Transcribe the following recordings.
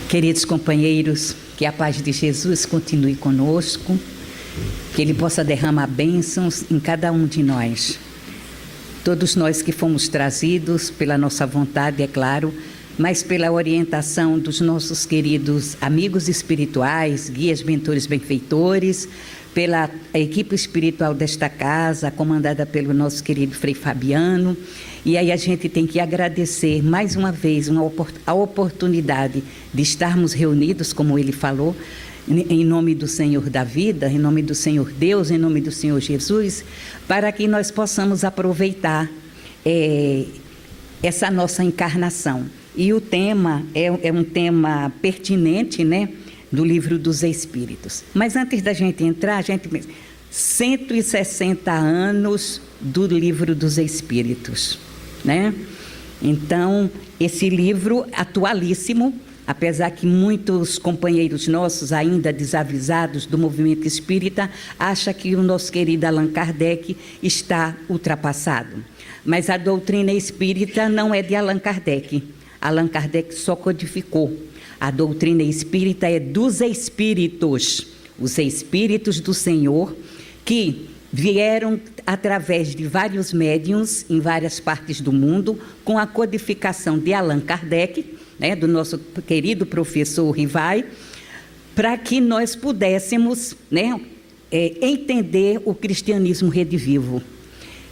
Queridos companheiros, que a paz de Jesus continue conosco, que Ele possa derramar bênçãos em cada um de nós. Todos nós que fomos trazidos pela nossa vontade, é claro, mas pela orientação dos nossos queridos amigos espirituais, guias, mentores, benfeitores, pela equipe espiritual desta casa, comandada pelo nosso querido Frei Fabiano. E aí a gente tem que agradecer mais uma vez a oportunidade de estarmos reunidos, como ele falou, em nome do Senhor da vida, em nome do Senhor Deus, em nome do Senhor Jesus, para que nós possamos aproveitar essa nossa encarnação. E o tema é um tema pertinente, né, do Livro dos Espíritos. Mas antes da gente entrar, 160 anos do Livro dos Espíritos, né? Então, esse livro atualíssimo, apesar que muitos companheiros nossos, ainda desavisados do movimento espírita, acham que o nosso querido Allan Kardec está ultrapassado. Mas a doutrina espírita não é de Allan Kardec. Allan Kardec só codificou. A doutrina espírita é dos espíritos, os espíritos do Senhor, que vieram através de vários médiuns em várias partes do mundo, com a codificação de Allan Kardec, né, do nosso querido professor Rivai, para que nós pudéssemos, né, entender o cristianismo redivivo.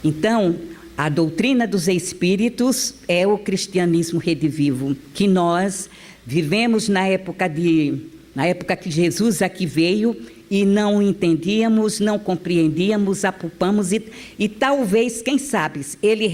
Então, a doutrina dos espíritos é o cristianismo redivivo, que nós vivemos na época que Jesus aqui veio e não entendíamos, não compreendíamos, apupamos e talvez, quem sabe, se ele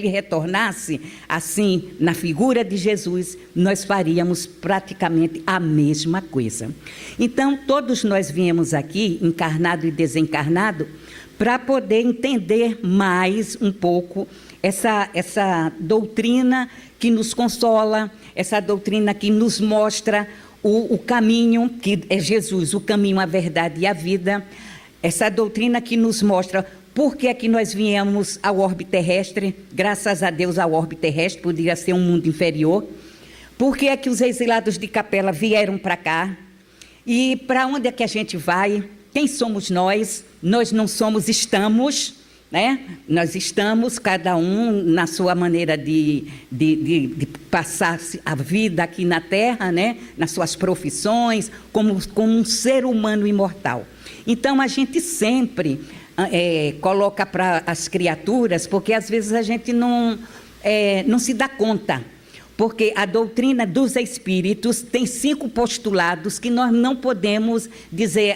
retornasse assim na figura de Jesus, nós faríamos praticamente a mesma coisa. Então, todos nós viemos aqui, encarnado e desencarnado, para poder entender mais um pouco essa doutrina que nos consola, essa doutrina que nos mostra o caminho, que é Jesus, o caminho, a verdade e a vida, essa doutrina que nos mostra por que é que nós viemos ao orbe terrestre, graças a Deus ao orbe terrestre, poderia ser um mundo inferior, por que é que os exilados de Capela vieram para cá, e para onde é que a gente vai, quem somos nós? Nós não somos, estamos, né? Nós estamos, cada um na sua maneira de passar a vida aqui na Terra, né? Nas suas profissões, como um ser humano imortal. Então, a gente sempre coloca para as criaturas, porque às vezes a gente não se dá conta, porque a doutrina dos espíritos tem 5 postulados que nós não podemos dizer,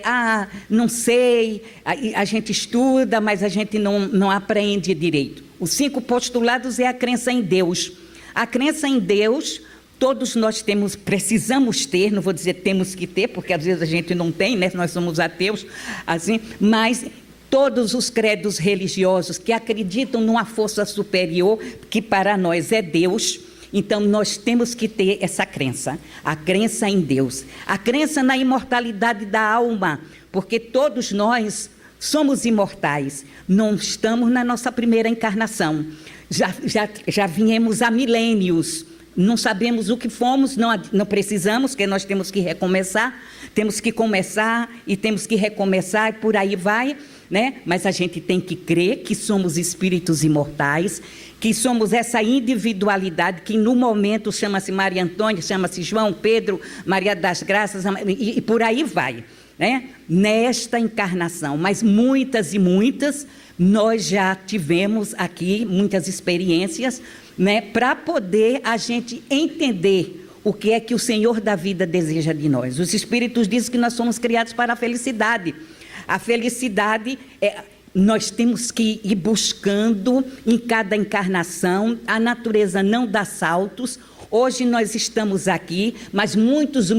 não sei, a gente estuda, mas a gente não aprende direito. Os 5 postulados é a crença em Deus. A crença em Deus, todos nós precisamos ter, não vou dizer temos que ter, porque às vezes a gente não tem, né? Nós somos ateus, assim, mas todos os credos religiosos que acreditam numa força superior, que para nós é Deus. Então, nós temos que ter essa crença, a crença em Deus, a crença na imortalidade da alma, porque todos nós somos imortais, não estamos na nossa primeira encarnação, já viemos há milênios, não sabemos o que fomos, não precisamos, porque nós temos que recomeçar, temos que começar e temos que recomeçar e por aí vai, né? Mas a gente tem que crer que somos espíritos imortais, que somos essa individualidade que no momento chama-se Maria Antônia, chama-se João Pedro, Maria das Graças, e por aí vai, né? Nesta encarnação, mas muitas e muitas, nós já tivemos aqui muitas experiências, né? Para poder a gente entender o que é que o Senhor da vida deseja de nós. Os espíritos dizem que nós somos criados para a felicidade. A felicidade nós temos que ir buscando em cada encarnação, a natureza não dá saltos. Hoje nós estamos aqui, mas muitos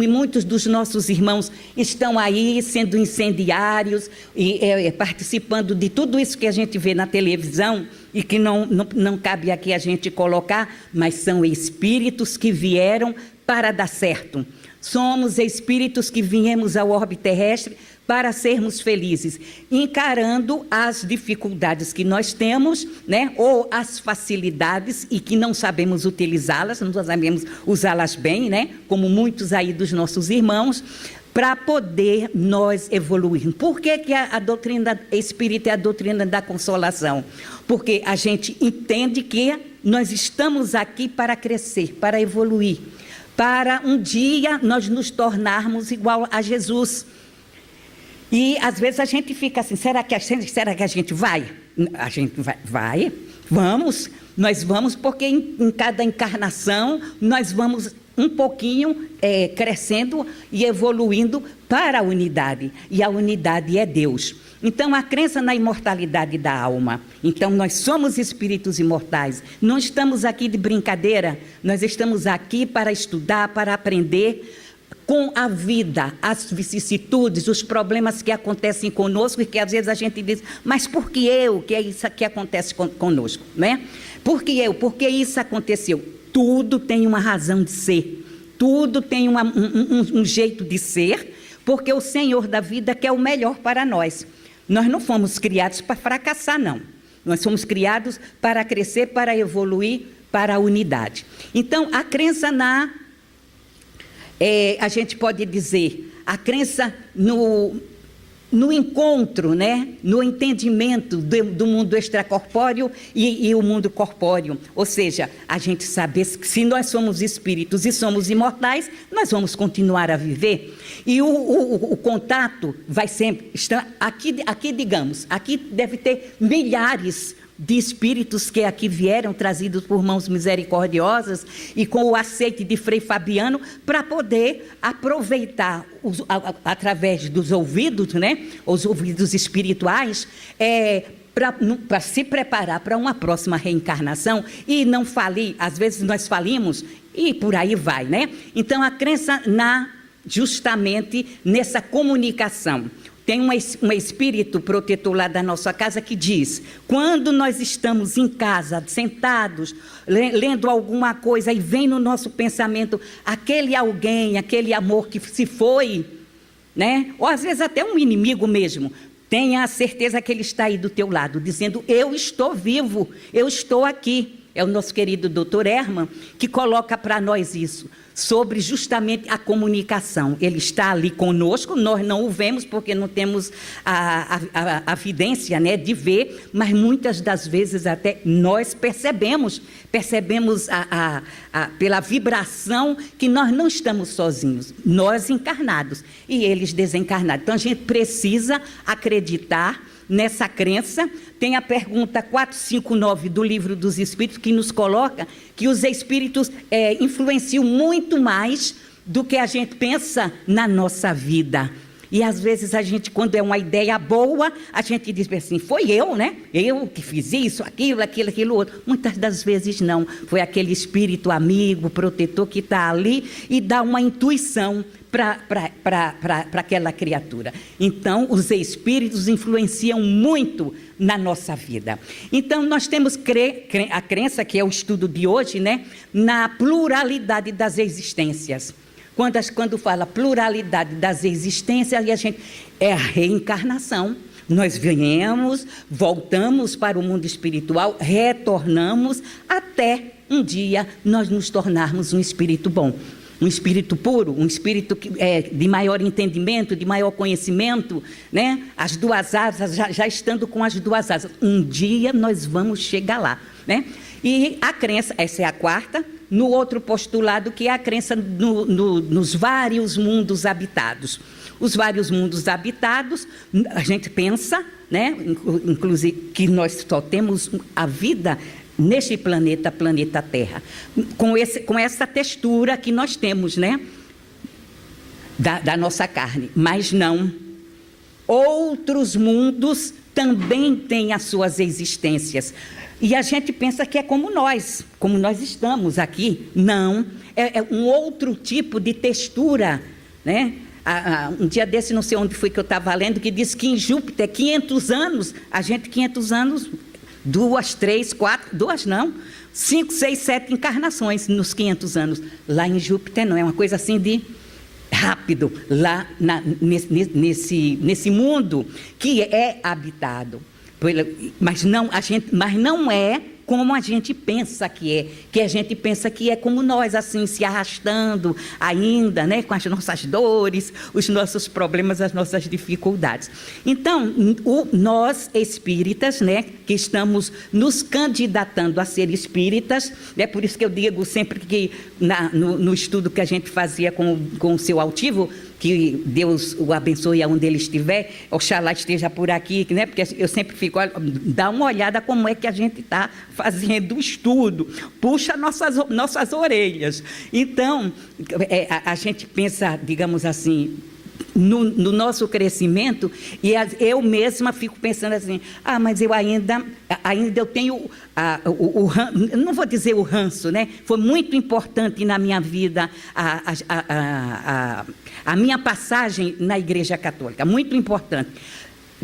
dos nossos irmãos estão aí sendo incendiários e participando de tudo isso que a gente vê na televisão e que não cabe aqui a gente colocar, mas são espíritos que vieram para dar certo. Somos espíritos que viemos ao orbe terrestre para sermos felizes, encarando as dificuldades que nós temos, né? Ou as facilidades e que não sabemos utilizá-las, não sabemos usá-las bem, né? Como muitos aí dos nossos irmãos, para poder nós evoluir. Por que a doutrina espírita é a doutrina da consolação? Porque a gente entende que nós estamos aqui para crescer, para evoluir, para um dia nós nos tornarmos igual a Jesus. E às vezes a gente fica assim, será que a gente vai? A gente vai, vamos, nós vamos, porque em cada encarnação nós vamos um pouquinho crescendo e evoluindo para a unidade. E a unidade é Deus. Então, a crença na imortalidade da alma. Então, nós somos espíritos imortais. Não estamos aqui de brincadeira. Nós estamos aqui para estudar, para aprender com a vida, as vicissitudes, os problemas que acontecem conosco e que às vezes a gente diz, mas por que eu? Que é isso que acontece conosco, né? Por que eu? Por que isso aconteceu? Tudo tem uma razão de ser, tudo tem um jeito de ser, porque o Senhor da vida quer o melhor para nós. Nós não fomos criados para fracassar, não. Nós fomos criados para crescer, para evoluir, para a unidade. Então, a crença a gente pode dizer, a crença no encontro, né? No entendimento do mundo extracorpóreo e o mundo corpóreo. Ou seja, a gente saber que se nós somos espíritos e somos imortais, nós vamos continuar a viver. E o contato vai sempre estar aqui, digamos, aqui deve ter milhares de espíritos que aqui vieram, trazidos por mãos misericordiosas e com o aceite de Frei Fabiano, para poder aproveitar, através dos ouvidos, né, os ouvidos espirituais, para se preparar para uma próxima reencarnação e não falir. Às vezes nós falimos e por aí vai, né? Então, a crença justamente nessa comunicação. Tem um espírito protetor lá da nossa casa que diz, quando nós estamos em casa, sentados, lendo alguma coisa e vem no nosso pensamento aquele alguém, aquele amor que se foi, né? Ou às vezes até um inimigo mesmo, tenha a certeza que ele está aí do teu lado, dizendo, eu estou vivo, eu estou aqui. É o nosso querido doutor Herman que coloca para nós isso, sobre justamente a comunicação. Ele está ali conosco, nós não o vemos porque não temos a evidência, né, de ver, mas muitas das vezes até nós percebemos pela vibração que nós não estamos sozinhos, nós encarnados e eles desencarnados. Então a gente precisa acreditar nessa crença. Tem a pergunta 459 do Livro dos Espíritos, que nos coloca que os espíritos influenciam muito mais do que a gente pensa na nossa vida. E às vezes a gente, quando é uma ideia boa, a gente diz assim, foi eu, né? Eu que fiz isso, aquilo outro. Muitas das vezes não. Foi aquele espírito amigo, protetor que está ali e dá uma intuição para aquela criatura. Então, os espíritos influenciam muito na nossa vida. Então, nós temos a crença, que é o estudo de hoje, né? Na pluralidade das existências. Quando fala pluralidade das existências, a gente é a reencarnação. Nós viemos, voltamos para o mundo espiritual, retornamos, até um dia nós nos tornarmos um espírito bom. Um espírito puro, um espírito de maior entendimento, de maior conhecimento, né? As duas asas, já estando com as duas asas. Um dia nós vamos chegar lá, né? E a crença, essa é a quarta, no outro postulado, que é a crença nos vários mundos habitados. Os vários mundos habitados, a gente pensa, né? Inclusive, que nós só temos a vida neste planeta Terra, com essa textura que nós temos, né? Da nossa carne, mas não. Outros mundos também têm as suas existências. E a gente pensa que é como nós estamos aqui. Não, é um outro tipo de textura, né? Um dia desse, não sei onde foi que eu estava lendo, que diz que em Júpiter, 500 anos, a gente 500 anos, 2, 3, 4, 2 não, 5, 6, 7 encarnações nos 500 anos. Lá em Júpiter não, é uma coisa assim de rápido lá nesse mundo que é habitado. Mas não é como a gente pensa que a gente pensa que é como nós, assim, se arrastando ainda, né, com as nossas dores, os nossos problemas, as nossas dificuldades. Então, nós espíritas, né, que estamos nos candidatando a ser espíritas, é por isso que eu digo sempre que no estudo que a gente fazia com o seu altivo, que Deus o abençoe aonde ele estiver, oxalá esteja por aqui, né? Porque eu sempre fico, olha, dá uma olhada como é que a gente está fazendo o estudo, puxa nossas orelhas. Então, a gente pensa, digamos assim, no nosso crescimento, e eu mesma fico pensando assim, mas eu ainda eu tenho, não vou dizer o ranço, né? Foi muito importante na minha vida a minha passagem na Igreja Católica, muito importante.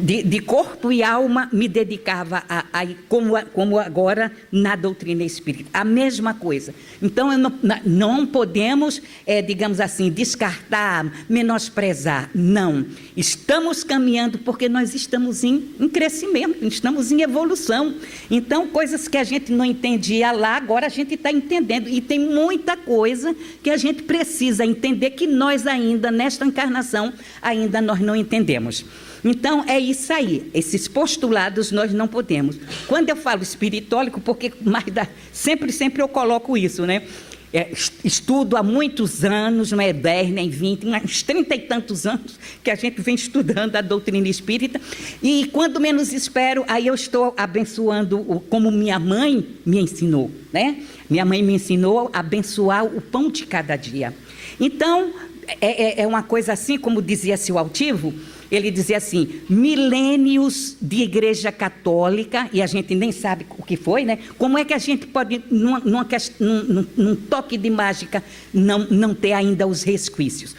De corpo e alma me dedicava como agora na doutrina espírita, a mesma coisa. Então não podemos, digamos assim, descartar, menosprezar, não. Estamos caminhando porque nós estamos em crescimento, estamos em evolução. Então coisas que a gente não entendia lá, agora a gente está entendendo, e tem muita coisa que a gente precisa entender que nós ainda, nesta encarnação, ainda nós não entendemos. Então, é isso aí, esses postulados nós não podemos. Quando eu falo espiritólico, porque sempre eu coloco isso, né? Estudo há muitos anos, não é 10, nem 20, uns 30 e tantos anos que a gente vem estudando a doutrina espírita, e quando menos espero, aí eu estou abençoando, como minha mãe me ensinou, né? Minha mãe me ensinou a abençoar o pão de cada dia. Então, é uma coisa assim, como dizia seu altivo, ele dizia assim, milênios de Igreja Católica, e a gente nem sabe o que foi, né? Como é que a gente pode, num toque de mágica, não ter ainda os resquícios?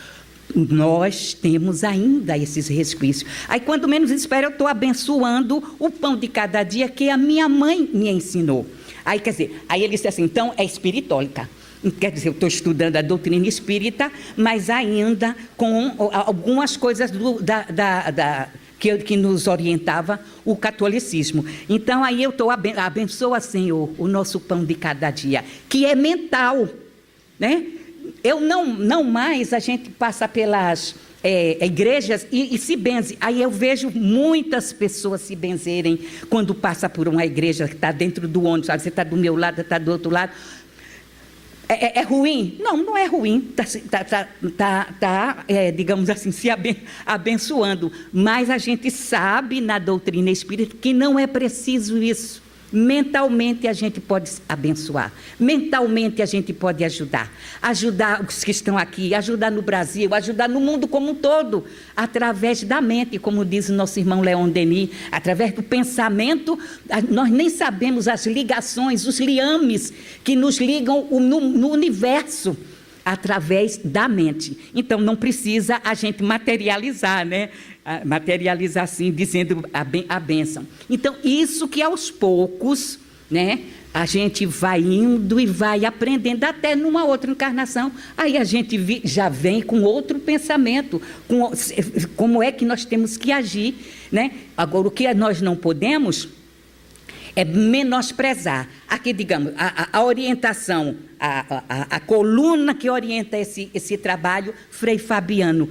Nós temos ainda esses resquícios. Aí, quando menos espero, eu estou abençoando o pão de cada dia que a minha mãe me ensinou. Aí, quer dizer, aí ele disse assim, então é espiritólica. Quer dizer, eu estou estudando a doutrina espírita, mas ainda com algumas coisas que nos orientava o catolicismo. Então, aí eu estou abençoa, Senhor, o nosso pão de cada dia, que é mental, né? Eu não mais, a gente passa pelas igrejas e se benze. Aí eu vejo muitas pessoas se benzerem quando passa por uma igreja que está dentro do ônibus, sabe? Você está do meu lado, está do outro lado. É ruim? Não é ruim, digamos assim, se abençoando, mas a gente sabe na doutrina espírita que não é preciso isso. Mentalmente a gente pode abençoar, mentalmente a gente pode ajudar os que estão aqui, ajudar no Brasil, ajudar no mundo como um todo, através da mente, como diz o nosso irmão Leon Denis, através do pensamento. Nós nem sabemos as ligações, os liames que nos ligam no universo, através da mente. Então, não precisa a gente materializar, né? Materializar assim, dizendo a bênção. Então, isso que aos poucos, né, a gente vai indo e vai aprendendo, até numa outra encarnação, aí a gente já vem com outro pensamento, como é que nós temos que agir, né? Agora, o que nós não podemos é menosprezar. Aqui, digamos, a orientação, a coluna que orienta esse trabalho, Frei Fabiano,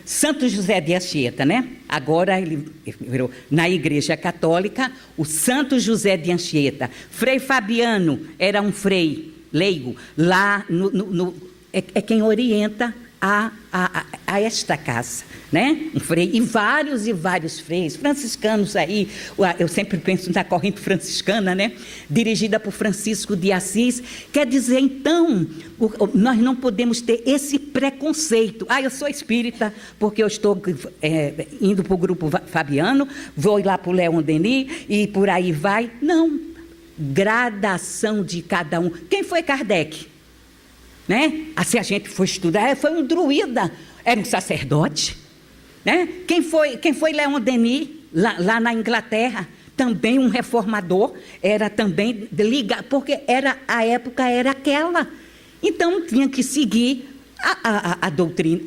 Santo José de Anchieta, né? Agora ele virou na Igreja Católica, o Santo José de Anchieta. Frei Fabiano era um frei leigo, lá é quem orienta a esta casa, né? Um frei, e vários freios, franciscanos aí, eu sempre penso na corrente franciscana, né? Dirigida por Francisco de Assis. Quer dizer, então, nós não podemos ter esse preconceito. Eu sou espírita porque eu estou indo para o grupo Fabiano, vou lá para o Leon Denis e por aí vai. Não, gradação de cada um. Quem foi Kardec? Né? Se a gente for estudar, foi um druida, era um sacerdote, né? Quem foi Leon Denis, lá na Inglaterra? Também um reformador, era também ligado, porque a época era aquela. Então tinha que seguir a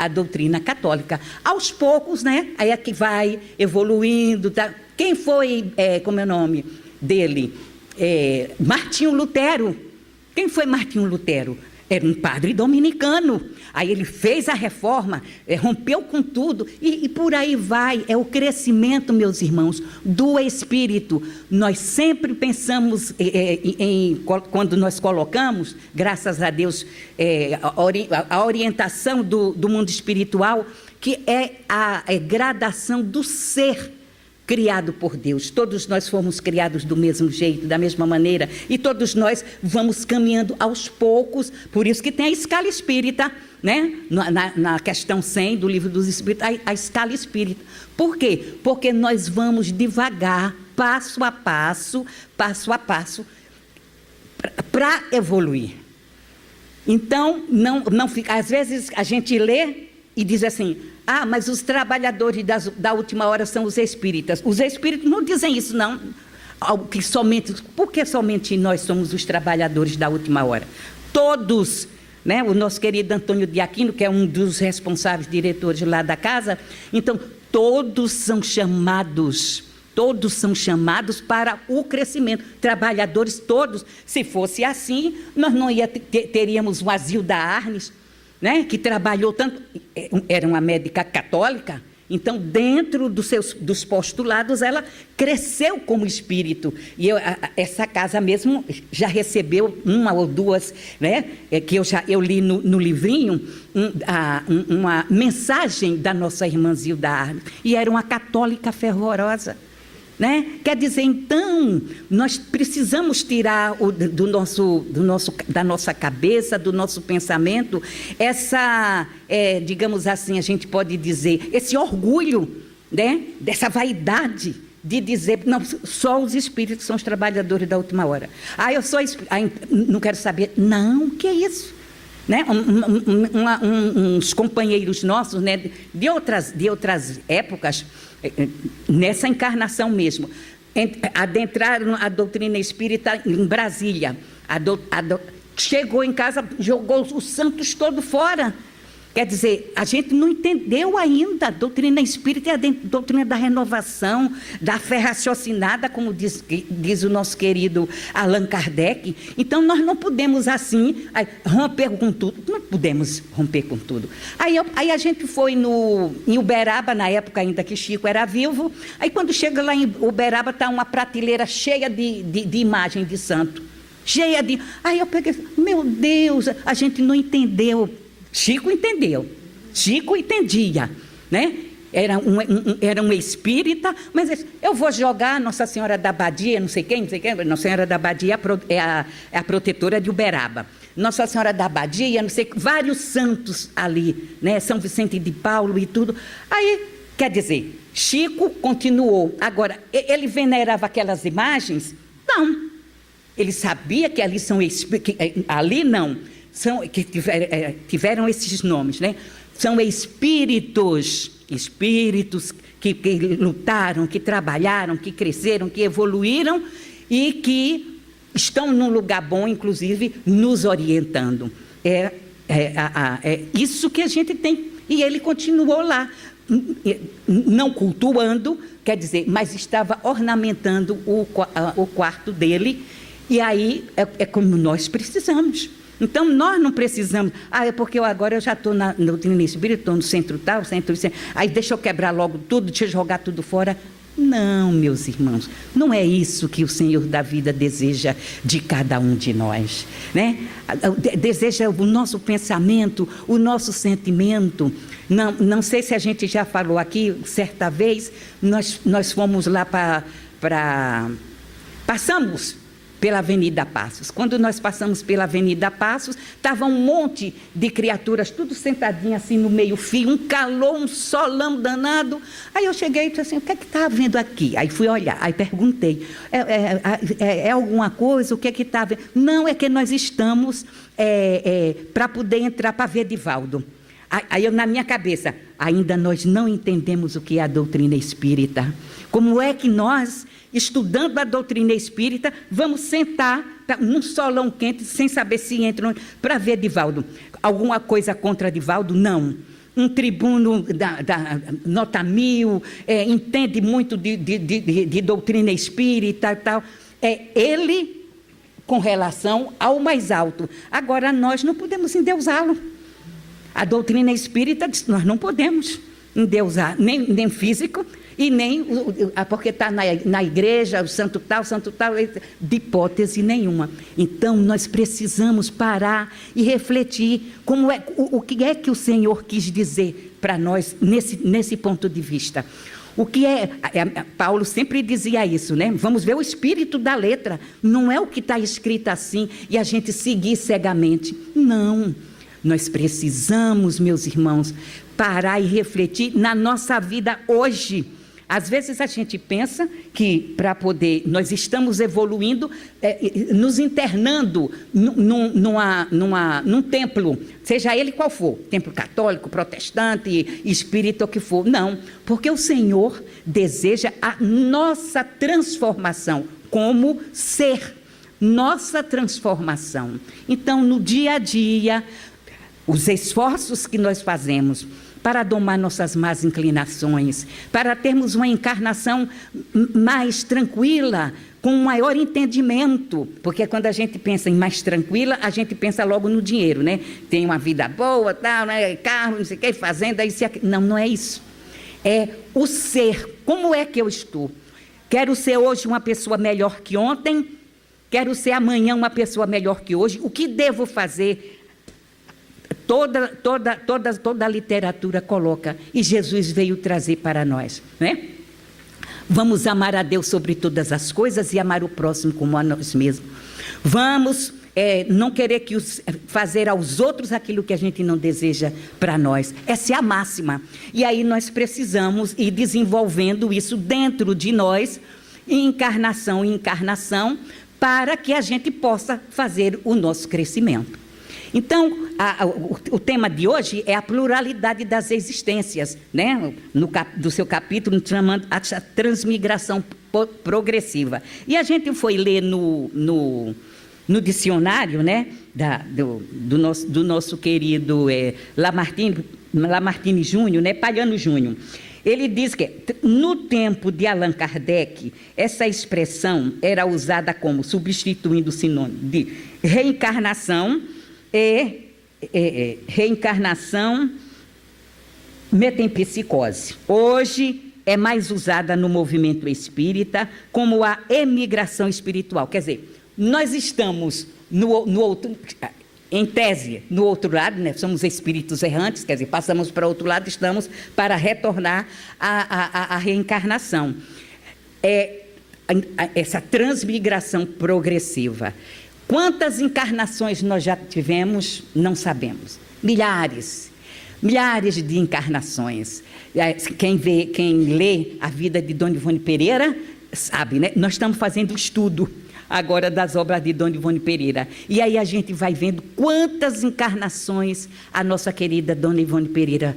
doutrina católica. Aos poucos, né? Aí é que vai evoluindo. Tá? Quem foi, como é o nome dele? Martinho Lutero. Quem foi Martinho Lutero? Era um padre dominicano. Aí ele fez a reforma, rompeu com tudo, e por aí vai. É o crescimento, meus irmãos, do Espírito. Nós sempre pensamos, quando nós colocamos, graças a Deus, a orientação do mundo espiritual, que é a gradação do ser criado por Deus. Todos nós fomos criados do mesmo jeito, da mesma maneira, e todos nós vamos caminhando aos poucos. Por isso que tem a escala espírita, né? Na questão 100 do Livro dos Espíritos, a escala espírita. Por quê? Porque nós vamos devagar, passo a passo, para evoluir. Então, não fica. Às vezes a gente lê e diz assim: mas os trabalhadores da última hora são os espíritas. Os espíritos não dizem isso, não. Por que somente nós somos os trabalhadores da última hora? Todos, né? O nosso querido Antônio de Aquino, que é um dos responsáveis diretores lá da casa, então, todos são chamados para o crescimento. Trabalhadores todos. Se fosse assim, nós não teríamos o Asilo da Arnes, né, que trabalhou tanto, era uma médica católica, então dentro dos postulados ela cresceu como espírito, e essa casa mesmo já recebeu uma ou duas, né, que eu li no livrinho, uma mensagem da nossa irmã Zilda Arnes, e era uma católica fervorosa. Né? Quer dizer, então, nós precisamos tirar da nossa cabeça, do nosso pensamento, digamos assim, a gente pode dizer, esse orgulho, né? Dessa vaidade de dizer, não, só os espíritos são os trabalhadores da última hora. Eu sou não quero saber. Não, que é isso? Né? Uns companheiros nossos, né? de outras épocas, nessa encarnação mesmo, adentraram a doutrina espírita em Brasília. Chegou em casa, jogou os santos todos fora. Quer dizer, a gente não entendeu ainda. A doutrina espírita é a doutrina da renovação, da fé raciocinada, como diz o nosso querido Allan Kardec. Então, nós não podemos, assim, romper com tudo. Não podemos romper com tudo. Aí a gente foi em Uberaba, na época ainda que Chico era vivo. Aí, quando chega lá em Uberaba, está uma prateleira cheia de imagem de santo. Cheia de... Aí eu peguei, meu Deus, a gente não entendeu. Chico entendeu, Chico entendia, né? Era um espírita, mas eu vou jogar Nossa Senhora da Abadia, não sei quem, Nossa Senhora da Abadia é a protetora de Uberaba. Nossa Senhora da Abadia, não sei, vários santos ali, né? São Vicente de Paulo e tudo. Aí, quer dizer, Chico continuou. Agora, ele venerava aquelas imagens? Não. Ele sabia que ali são espíritos, ali não. Que tiveram esses nomes, né? São espíritos que lutaram, que trabalharam, que cresceram, que evoluíram e que estão num lugar bom, inclusive, nos orientando. É isso que a gente tem. E ele continuou lá, não cultuando, quer dizer, mas estava ornamentando o quarto dele, e aí é como nós precisamos. Então, nós não precisamos... é porque agora eu já estou na doutrina espírita, estou no centro tal, aí deixa eu quebrar logo tudo, deixa eu jogar tudo fora. Não, meus irmãos, não é isso que o Senhor da vida deseja de cada um de nós, né? Deseja o nosso pensamento, o nosso sentimento. Não sei se a gente já falou aqui, certa vez, nós fomos lá passamos pela Avenida Passos. Quando nós passamos pela Avenida Passos, estava um monte de criaturas, tudo sentadinho assim no meio-fio, um calor, um solão danado. Aí eu cheguei e disse assim, o que é que está havendo aqui? Aí fui olhar, aí perguntei, é alguma coisa, o que é que está havendo? Não, é que nós estamos para poder entrar para ver Divaldo. Aí eu, na minha cabeça, ainda nós não entendemos o que é a doutrina espírita. Como é que nós, estudando a doutrina espírita, vamos sentar num solão quente, sem saber se entram para ver Divaldo. Alguma coisa contra Divaldo? Não. Um tribuno da nota 1000, entende muito de doutrina espírita e tal. Ele com relação ao mais alto. Agora, nós não podemos endeusá-lo. A doutrina espírita diz que nós não podemos endeusar, nem físico, e nem porque está na igreja, o santo tal, de hipótese nenhuma. Então, nós precisamos parar e refletir o que é que o Senhor quis dizer para nós nesse ponto de vista. O que Paulo sempre dizia isso, né? Vamos ver o espírito da letra, não é o que está escrito assim e a gente seguir cegamente. Não, nós precisamos, meus irmãos, parar e refletir na nossa vida hoje. Às vezes a gente pensa que nós estamos evoluindo, nos internando num templo, seja ele qual for, templo católico, protestante, espírita, o que for. Não, porque o Senhor deseja a nossa transformação como ser, nossa transformação. Então, no dia a dia, os esforços que nós fazemos para domar nossas más inclinações, para termos uma encarnação mais tranquila, com um maior entendimento, porque quando a gente pensa em mais tranquila, a gente pensa logo no dinheiro, né? Tem uma vida boa, tal, né? Carro, não sei o que, fazenda, isso e aquilo. Não, não é isso. É o ser. Como é que eu estou? Quero ser hoje uma pessoa melhor que ontem? Quero ser amanhã uma pessoa melhor que hoje? O que devo fazer? Toda a literatura coloca, e Jesus veio trazer para nós, né? Vamos amar a Deus sobre todas as coisas e amar o próximo como a nós mesmos. Vamos não querer fazer aos outros aquilo que a gente não deseja para nós. Essa é a máxima. E aí nós precisamos ir desenvolvendo isso dentro de nós, encarnação em encarnação, para que a gente possa fazer o nosso crescimento. Então, o tema de hoje é a pluralidade das existências, né? Do seu capítulo, chamando a transmigração progressiva. E a gente foi ler no dicionário, né? Do nosso querido Lamartine Júnior, né? Palhano Júnior. Ele diz que, no tempo de Allan Kardec, essa expressão era usada como substituindo o sinônimo de reencarnação, reencarnação, metempsicose. Hoje é mais usada no movimento espírita como a emigração espiritual. Quer dizer, nós estamos no outro, em tese, no outro lado, né? Somos espíritos errantes, quer dizer, passamos para o outro lado, estamos para retornar à reencarnação. Essa transmigração progressiva. Quantas encarnações nós já tivemos, não sabemos. Milhares de encarnações. Quem lê a vida de Dona Ivone Pereira, sabe, né? Nós estamos fazendo estudo agora das obras de Dona Ivone Pereira. E aí a gente vai vendo quantas encarnações a nossa querida Dona Ivone Pereira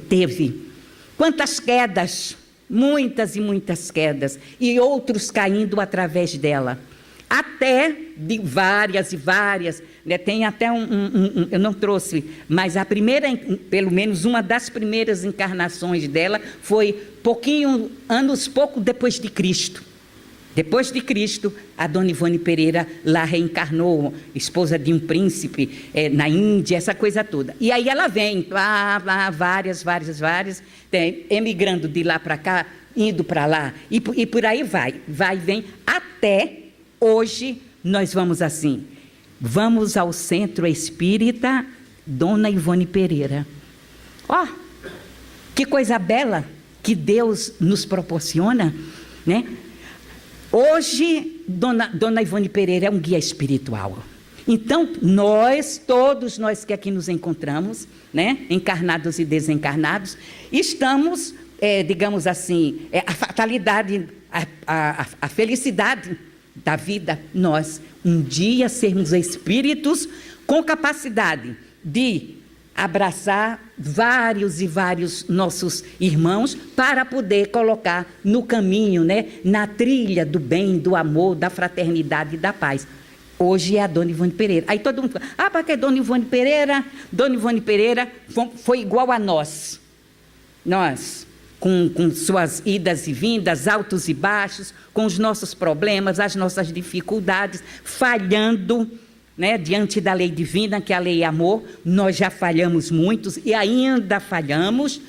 teve. Quantas quedas, muitas e muitas quedas, e outros caindo através dela. Até de várias e várias, né? Tem até eu não trouxe, mas a primeira, pelo menos uma das primeiras encarnações dela foi pouco depois de Cristo. Depois de Cristo, a Dona Ivone Pereira lá reencarnou, esposa de um príncipe na Índia, essa coisa toda. E aí ela vem, várias, emigrando de lá para cá, indo para lá, e por aí vai e vem, até hoje nós vamos assim. Vamos ao Centro Espírita Dona Ivone Pereira. Ó, que coisa bela que Deus nos proporciona, né? Hoje, Dona Ivone Pereira é um guia espiritual. Então, todos nós que aqui nos encontramos, né, encarnados e desencarnados, estamos, digamos assim, a fatalidade, a felicidade da vida, nós, um dia sermos espíritos com capacidade de abraçar vários e vários nossos irmãos para poder colocar no caminho, né, na trilha do bem, do amor, da fraternidade e da paz. Hoje é a Dona Ivone Pereira. Aí todo mundo fala, porque Dona Ivone Pereira foi igual a nós. Nós, com suas idas e vindas, altos e baixos, com os nossos problemas, as nossas dificuldades, falhando, né, diante da lei divina, que a lei é amor. Nós já falhamos muitos e ainda falhamos,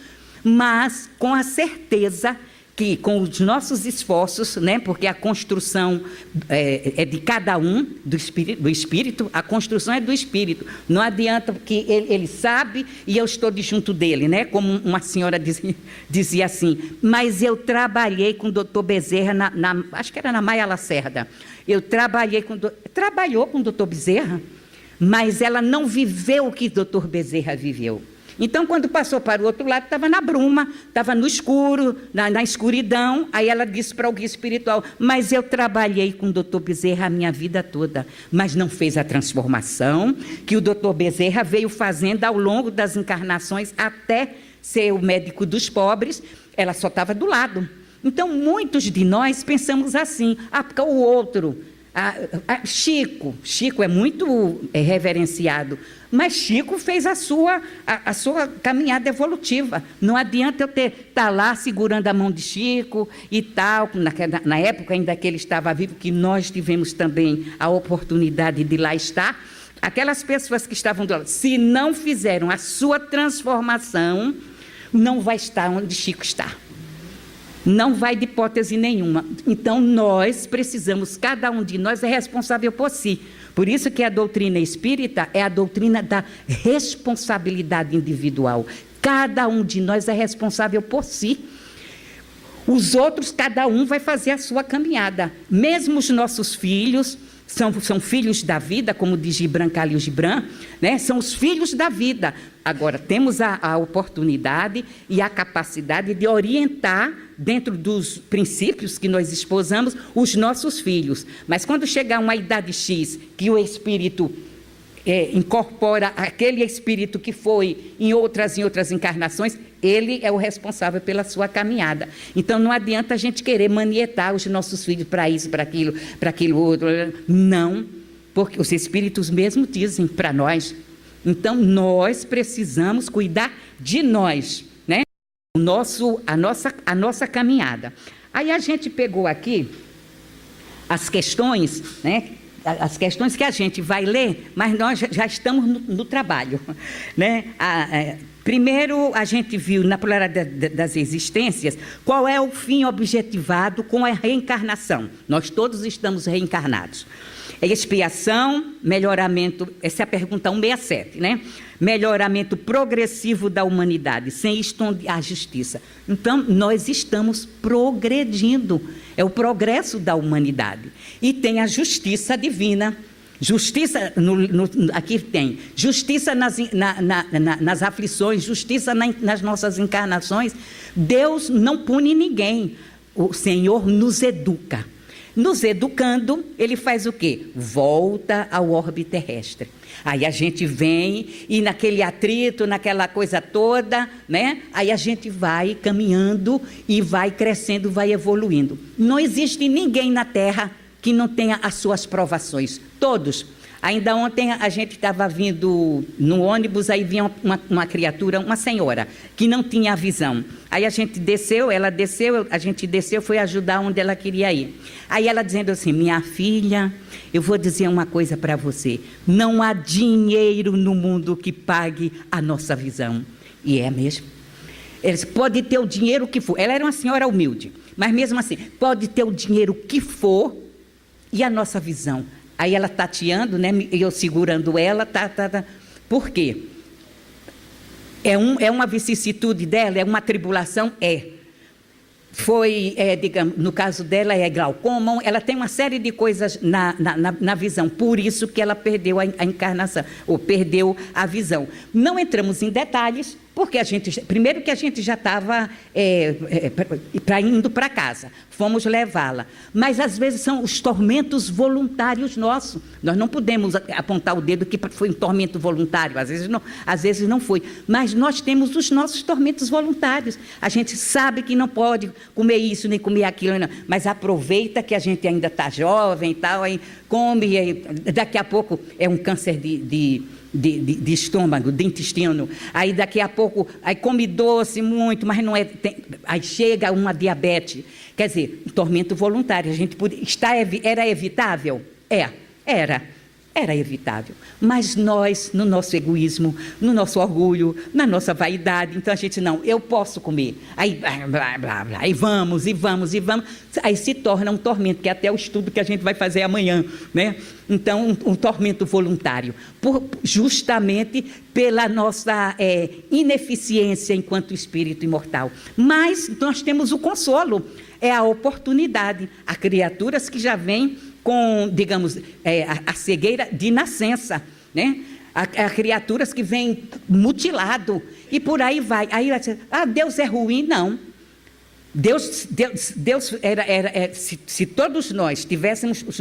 mas com a certeza que com os nossos esforços, né, porque a construção é de cada um, do Espírito, a construção é do Espírito. Não adianta que ele sabe e eu estou de junto dele, né, como uma senhora dizia assim, mas eu trabalhei com o doutor Bezerra, acho que era na Maia Lacerda, trabalhou com o doutor Bezerra, mas ela não viveu o que o doutor Bezerra viveu. Então, quando passou para o outro lado, estava na bruma, estava no escuro, na escuridão. Aí ela disse para o guia espiritual, mas eu trabalhei com o doutor Bezerra a minha vida toda, mas não fez a transformação que o doutor Bezerra veio fazendo ao longo das encarnações até ser o médico dos pobres. Ela só estava do lado. Então, muitos de nós pensamos assim, porque o outro... Chico é muito reverenciado, mas Chico fez a sua caminhada evolutiva. Não adianta eu estar lá segurando a mão de Chico e tal, na época ainda que ele estava vivo, que nós tivemos também a oportunidade de lá estar. Aquelas pessoas que estavam do lado, se não fizeram a sua transformação, não vai estar onde Chico está. Não vai de hipótese nenhuma. Então, nós precisamos, cada um de nós é responsável por si. Por isso que a doutrina espírita é a doutrina da responsabilidade individual. Cada um de nós é responsável por si. Os outros, cada um vai fazer a sua caminhada. Mesmo os nossos filhos, são filhos da vida, como diz Gibran Khalil Gibran, né? São os filhos da vida. Agora, temos a oportunidade e a capacidade de orientar, dentro dos princípios que nós esposamos, os nossos filhos. Mas quando chegar uma idade X, que o espírito incorpora aquele espírito que foi em outras encarnações, ele é o responsável pela sua caminhada. Então, não adianta a gente querer manietar os nossos filhos para isso, para aquilo outro. Não, porque os espíritos mesmo dizem para nós. Então, nós precisamos cuidar de nós, né? A nossa caminhada. Aí a gente pegou aqui as questões, né? As questões que a gente vai ler, mas nós já estamos no trabalho, né? Primeiro, a gente viu na pluralidade das existências qual é o fim objetivado com a reencarnação. Nós todos estamos reencarnados. Expiação, melhoramento, essa é a pergunta 167, né? Melhoramento progressivo da humanidade, sem isto a justiça. Então, nós estamos progredindo, é o progresso da humanidade. E tem a justiça divina. Justiça, aqui tem justiça nas aflições, justiça nas nossas encarnações. Deus não pune ninguém, o Senhor nos educa. Nos educando, ele faz o quê? Volta ao orbe terrestre. Aí a gente vem e naquele atrito, naquela coisa toda, né? Aí a gente vai caminhando e vai crescendo, vai evoluindo. Não existe ninguém na Terra que não tenha as suas provações. Todos. Ainda ontem a gente estava vindo no ônibus, aí vinha uma criatura, uma senhora, que não tinha visão. Aí a gente desceu, a gente desceu, foi ajudar onde ela queria ir. Aí ela dizendo assim, minha filha, eu vou dizer uma coisa para você, não há dinheiro no mundo que pague a nossa visão. E é mesmo. Eles pode ter o dinheiro que for. Ela era uma senhora humilde, mas mesmo assim, pode ter o dinheiro que for e a nossa visão. Aí ela tateando, né, e eu segurando ela, Por quê? É uma vicissitude dela, é uma tribulação? Digamos, no caso dela é glaucoma, ela tem uma série de coisas na visão, por isso que ela perdeu a encarnação, ou perdeu a visão. Não entramos em detalhes, Porque primeiro que a gente já estava indo para casa, fomos levá-la. Mas às vezes são os tormentos voluntários nossos. Nós não podemos apontar o dedo que foi um tormento voluntário, às vezes não foi. Mas nós temos os nossos tormentos voluntários. A gente sabe que não pode comer isso, nem comer aquilo, não. Mas aproveita que a gente ainda está jovem e tal, aí come, aí, daqui a pouco é um câncer de estômago, de intestino, aí daqui a pouco, aí come doce muito, mas não é, aí chega uma diabetes, quer dizer, um tormento voluntário, a gente era evitável? Era evitável, mas nós, no nosso egoísmo, no nosso orgulho, na nossa vaidade, então a gente não, eu posso comer, aí blá, blá, blá, aí vamos, aí se torna um tormento, que é até o estudo que a gente vai fazer amanhã, né? Então, um tormento voluntário, justamente pela nossa ineficiência enquanto espírito imortal. Mas nós temos o consolo, é a oportunidade. Há criaturas que já vêm com, digamos, a cegueira de nascença, né? Há criaturas que vêm mutilado, e por aí vai. Aí vai dizer, Deus é ruim. Não. Deus se todos nós tivéssemos os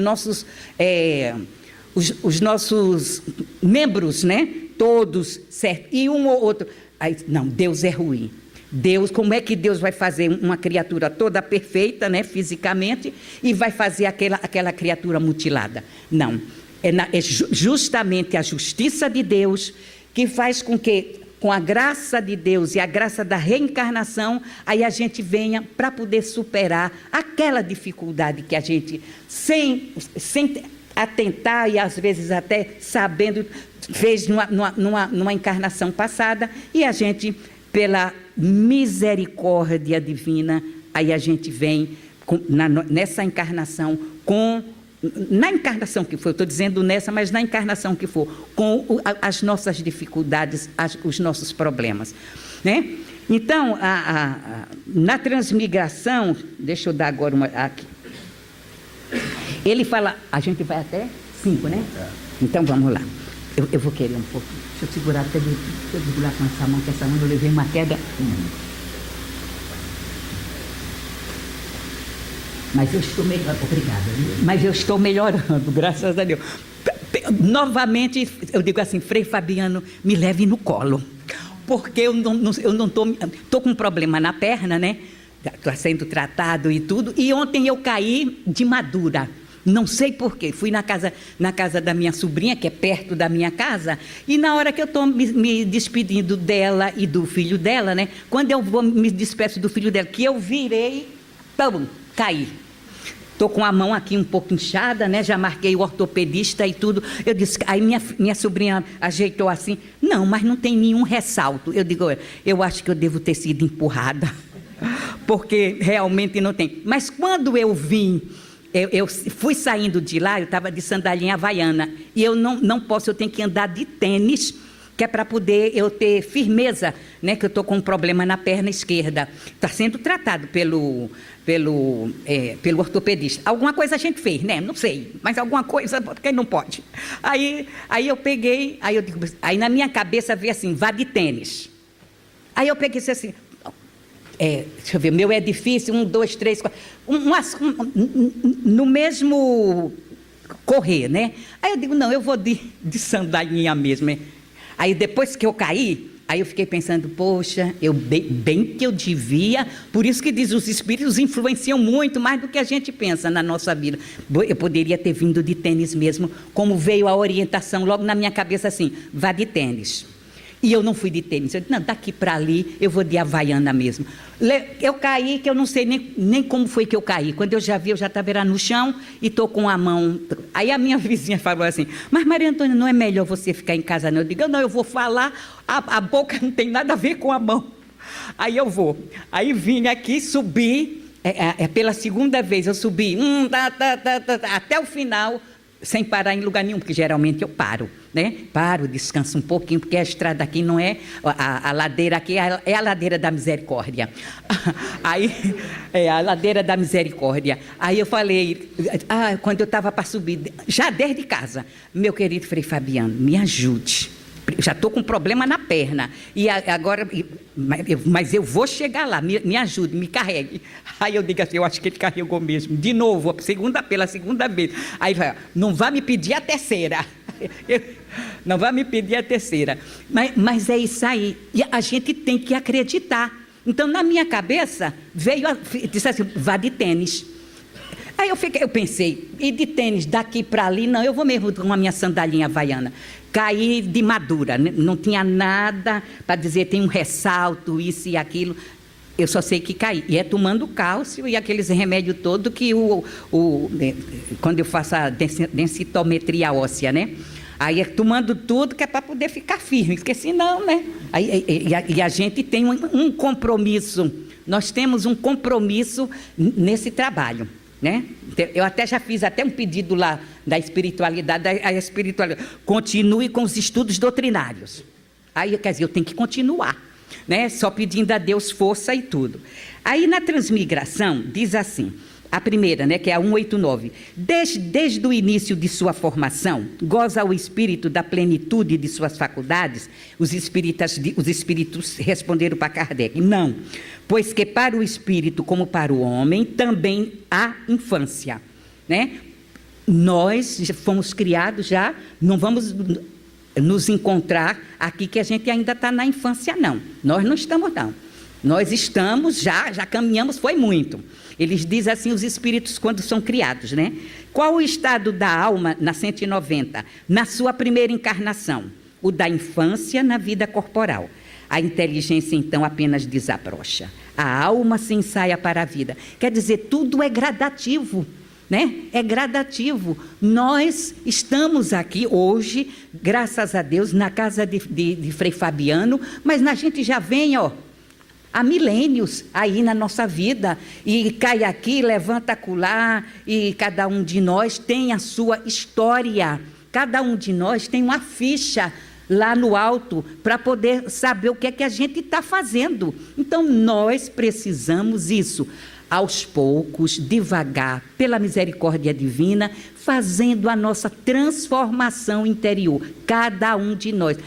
nossos membros, né? Todos, certo? E um ou outro. Aí, não, Deus é ruim. Deus, como é que Deus vai fazer uma criatura toda perfeita, né, fisicamente, e vai fazer aquela criatura mutilada? Não, é justamente a justiça de Deus que faz com que, com a graça de Deus e a graça da reencarnação, aí a gente venha para poder superar aquela dificuldade que a gente, sem atentar e às vezes até sabendo, fez numa encarnação passada, e a gente, pela misericórdia divina, aí a gente vem nessa encarnação, na encarnação que for, eu estou dizendo nessa, mas na encarnação que for, com as nossas dificuldades, os nossos problemas, né? Então, na transmigração, deixa eu dar agora uma aqui. Ele fala, a gente vai até 5, né? Então vamos lá. Eu vou querer um pouquinho. Deixa eu segurar até segurar com essa mão, que essa mão eu levei uma queda. Mas eu estou melhorando. Obrigada. Mas eu estou melhorando, graças a Deus. Novamente, eu digo assim, Frei Fabiano, me leve no colo. Porque eu não estou com um problema na perna, né? Estou sendo tratado e tudo. E ontem eu caí de madura. Não sei porquê, fui na casa da minha sobrinha, que é perto da minha casa, e na hora que eu estou me despedindo dela e do filho dela, né? Quando eu me despeço do filho dela, que eu virei, caí. Estou com a mão aqui um pouco inchada, né? Já marquei o ortopedista e tudo. Eu disse, aí minha sobrinha ajeitou assim, não, mas não tem nenhum ressalto. Eu digo, eu acho que eu devo ter sido empurrada, porque realmente não tem. Mas quando eu vim, eu fui saindo de lá, eu estava de sandalinha havaiana, e eu não posso, eu tenho que andar de tênis, que é para poder eu ter firmeza, né, que eu estou com um problema na perna esquerda. Está sendo tratado pelo ortopedista. Alguma coisa a gente fez, né? Não sei, mas alguma coisa, porque não pode. Aí eu peguei, aí na minha cabeça veio assim, vá de tênis. Aí eu peguei assim, deixa eu ver, meu é difícil, 1, 2, 3, 4, no mesmo correr, né? Aí eu digo, não, eu vou de sandalinha mesmo. Aí depois que eu caí, aí eu fiquei pensando, poxa, bem que eu devia, por isso que diz, os espíritos influenciam muito mais do que a gente pensa na nossa vida. Eu poderia ter vindo de tênis mesmo, como veio a orientação logo na minha cabeça assim, vá de tênis. E eu não fui de tênis, eu disse, não, daqui para ali eu vou de havaiana mesmo. Eu caí, que eu não sei nem como foi que eu caí. Quando eu já vi, eu já estava no chão e estou com a mão. Aí a minha vizinha falou assim, mas Maria Antônia, não é melhor você ficar em casa não? Eu digo, não, eu vou falar, a boca não tem nada a ver com a mão. Aí eu vou. Aí vim aqui, subi, pela segunda vez eu subi, até o final, sem parar em lugar nenhum, porque geralmente eu paro, né? Paro, descanso um pouquinho, porque a estrada aqui não é, a ladeira aqui é a ladeira da misericórdia. Aí, a ladeira da misericórdia. Aí eu falei, quando eu estava para subir, já desde casa, meu querido Frei Fabiano, me ajude. Já estou com problema na perna. E agora, mas eu vou chegar lá, me ajude, me carregue. Aí eu digo assim, eu acho que ele carregou mesmo. De novo, pela segunda vez. Aí vai, não vai me pedir a terceira. Não vai me pedir a terceira. Mas é isso aí. E a gente tem que acreditar. Então, na minha cabeça, disse assim, vá de tênis. Aí eu pensei, e de tênis daqui para ali? Não, eu vou mesmo com a minha sandalinha havaiana. Caí de madura, não tinha nada para dizer, tem um ressalto, isso e aquilo. Eu só sei que caí. E é tomando cálcio e aqueles remédios todos que quando eu faço a densitometria óssea, né? Aí é tomando tudo que é para poder ficar firme, porque senão, né? E a gente tem um compromisso, nós temos um compromisso nesse trabalho. Né? Eu até já fiz um pedido lá da espiritualidade, a espiritualidade continue com os estudos doutrinários. Aí, quer dizer, eu tenho que continuar, né? Só pedindo a Deus força e tudo. Aí na transmigração diz assim, a primeira, né, que é a 189, desde o início de sua formação, goza o espírito da plenitude de suas faculdades. Os espíritos responderam para Kardec, não, pois que para o espírito como para o homem também há infância, né? Nós fomos criados já, não vamos nos encontrar aqui que a gente ainda está na infância, não. Nós não estamos, não. Nós estamos, já caminhamos, foi muito. Eles dizem assim, os espíritos quando são criados, né? Qual o estado da alma na 190? Na sua primeira encarnação, o da infância na vida corporal. A inteligência, então, apenas desabrocha. A alma se ensaia para a vida. Quer dizer, tudo é gradativo, né? É gradativo. Nós estamos aqui hoje, graças a Deus, na casa de Frei Fabiano, mas a gente já vem, há milênios aí na nossa vida, e cai aqui, levanta acolá, e cada um de nós tem a sua história, cada um de nós tem uma ficha lá no alto, para poder saber o que é que a gente está fazendo. Então, nós precisamos isso, aos poucos, devagar, pela misericórdia divina, fazendo a nossa transformação interior, cada um de nós.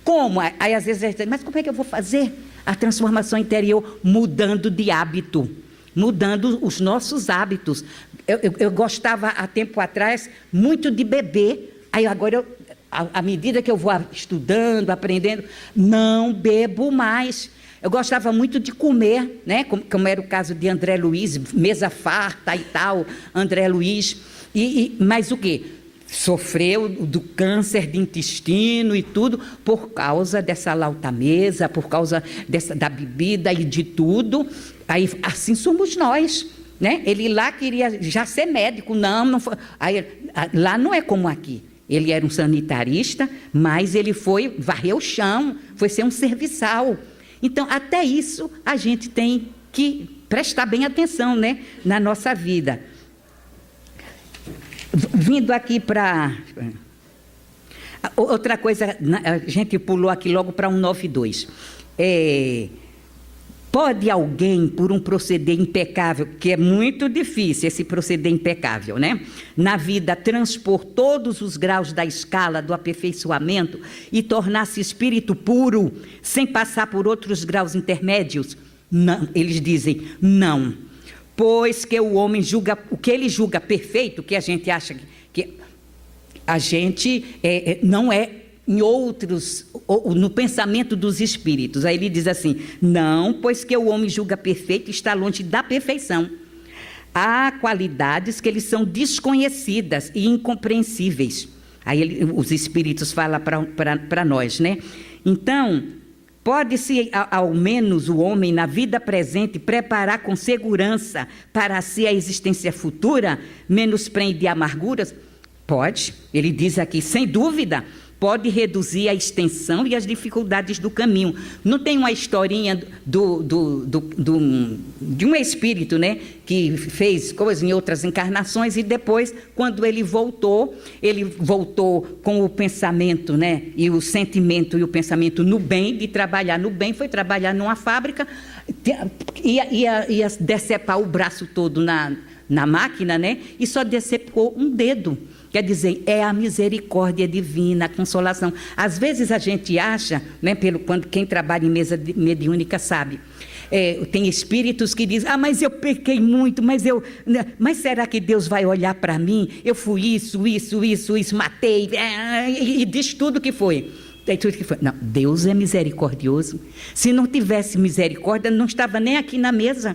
Como? Aí às vezes a gente diz, mas como é que eu vou fazer a transformação interior? Mudando de hábito, mudando os nossos hábitos. Eu gostava, há tempo atrás, muito de beber. Aí agora, à medida que eu vou estudando, aprendendo, não bebo mais. Eu gostava muito de comer, né? Como era o caso de André Luiz, mesa farta e tal, André Luiz. Mas o quê? Sofreu do câncer de intestino e tudo, por causa dessa lautamesa, por causa da bebida e de tudo. Aí, assim somos nós, né? Ele lá queria já ser médico, não foi. Aí, lá não é como aqui. Ele era um sanitarista, mas ele foi varrer o chão, foi ser um serviçal. Então, até isso, a gente tem que prestar bem atenção, né, na nossa vida. Vindo aqui para... Outra coisa, a gente pulou aqui logo para 192. Pode alguém, por um proceder impecável, que é muito difícil esse proceder impecável, né? Na vida, transpor todos os graus da escala do aperfeiçoamento e tornar-se espírito puro, sem passar por outros graus intermédios? Não, eles dizem, não. Pois que o homem julga, o que ele julga perfeito, que a gente acha que a gente não é em outros, no pensamento dos espíritos. Aí ele diz assim, não, pois que o homem julga perfeito está longe da perfeição. Há qualidades que eles são desconhecidas e incompreensíveis. Aí os espíritos falam para nós, né? Então, pode-se, ao menos, o homem, na vida presente, preparar com segurança para si a existência futura, menos prende de amarguras? Pode. Ele diz aqui, sem dúvida, pode reduzir a extensão e as dificuldades do caminho. Não tem uma historinha de um espírito, né, que fez coisas em outras encarnações e depois, quando ele voltou com o pensamento, né, e o sentimento e o pensamento no bem, de trabalhar no bem, foi trabalhar numa fábrica, ia decepar o braço todo na máquina, né? E só decepou um dedo. Quer dizer, é a misericórdia divina, a consolação. Às vezes a gente acha, né, quando quem trabalha em mesa mediúnica sabe, tem espíritos que dizem, mas eu pequei muito, mas será que Deus vai olhar para mim? Eu fui isso, matei, e diz tudo que foi. Não, Deus é misericordioso. Se não tivesse misericórdia, não estava nem aqui na mesa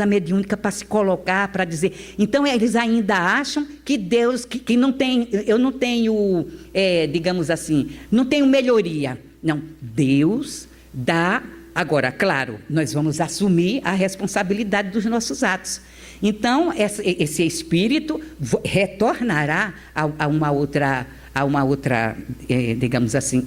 mediúnica para se colocar, para dizer. Então, eles ainda acham que Deus, que não tem, eu não tenho, digamos assim, não tenho melhoria. Não, Deus dá. Agora, claro, nós vamos assumir a responsabilidade dos nossos atos. Então, esse espírito retornará a uma outra, digamos assim,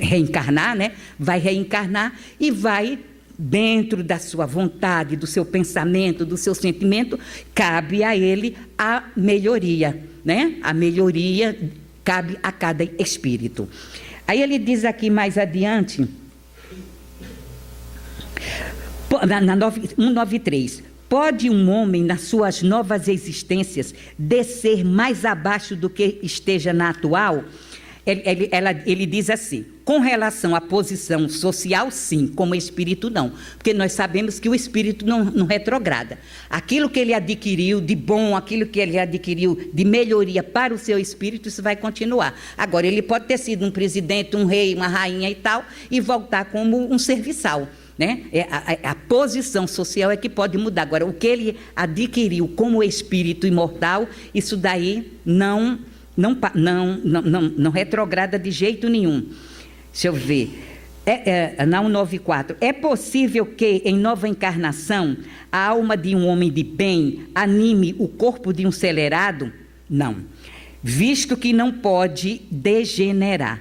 reencarnar, né? Vai reencarnar e vai, dentro da sua vontade, do seu pensamento, do seu sentimento, cabe a ele a melhoria, né? A melhoria cabe a cada espírito. Aí ele diz aqui mais adiante, na 193, pode um homem, nas suas novas existências, descer mais abaixo do que esteja na atual? Ele diz assim, com relação à posição social, sim, como espírito, não. Porque nós sabemos que o espírito não retrograda. Aquilo que ele adquiriu de bom, aquilo que ele adquiriu de melhoria para o seu espírito, isso vai continuar. Agora, ele pode ter sido um presidente, um rei, uma rainha e tal, e voltar como um serviçal. Né? A posição social é que pode mudar. Agora, o que ele adquiriu como espírito imortal, isso daí não retrograda de jeito nenhum. Deixa eu ver. Na 194, é possível que, em nova encarnação, a alma de um homem de bem anime o corpo de um celerado? Não. Visto que não pode degenerar.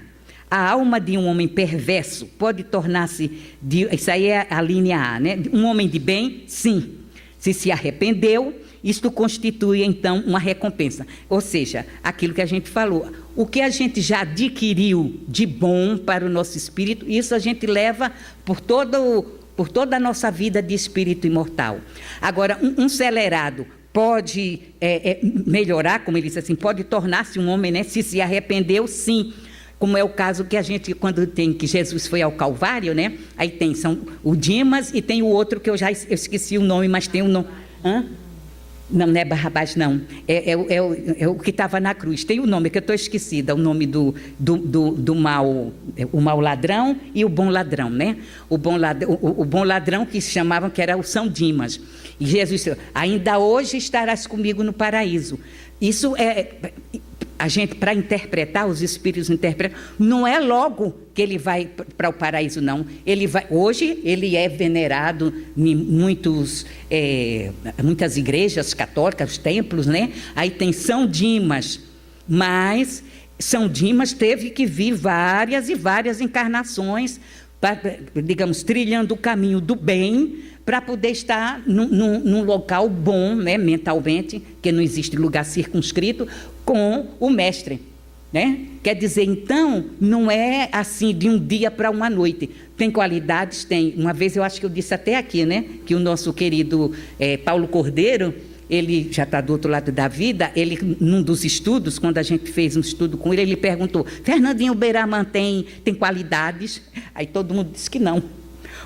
A alma de um homem perverso pode tornar-se... Isso aí é a linha A, né? Um homem de bem, sim. Se arrependeu, isto constitui, então, uma recompensa. Ou seja, aquilo que a gente falou. O que a gente já adquiriu de bom para o nosso espírito, isso a gente leva por toda a nossa vida de espírito imortal. Agora, um celerado pode melhorar, como ele diz assim, pode tornar-se um homem, né? Se arrependeu, sim. Como é o caso que a gente, quando tem que Jesus foi ao Calvário, né? Aí são o Dimas e tem o outro que eu esqueci o nome, mas tem o nome. Não é Barrabás, não. É o que estava na cruz. Tem o nome que eu estou esquecida, o nome do mal, o mau ladrão e o bom ladrão, né? O bom ladrão que chamavam que era o São Dimas. E Jesus disse, ainda hoje estarás comigo no paraíso. Isso a gente, para interpretar, os espíritos interpretam, não é logo que ele vai para o paraíso, não. Hoje ele é venerado em muitas igrejas católicas, templos, né? Aí tem São Dimas, mas São Dimas teve que vir várias e várias encarnações, digamos, trilhando o caminho do bem, para poder estar num local bom, né, mentalmente, que não existe lugar circunscrito, com o mestre, né? Quer dizer, então, não é assim de um dia para uma noite. Tem qualidades, tem. Uma vez eu acho que eu disse até aqui, né, que o nosso querido Paulo Cordeiro, ele já está do outro lado da vida, ele, num dos estudos, quando a gente fez um estudo com ele perguntou, Fernandinho Beiramã tem qualidades? Aí todo mundo disse que não.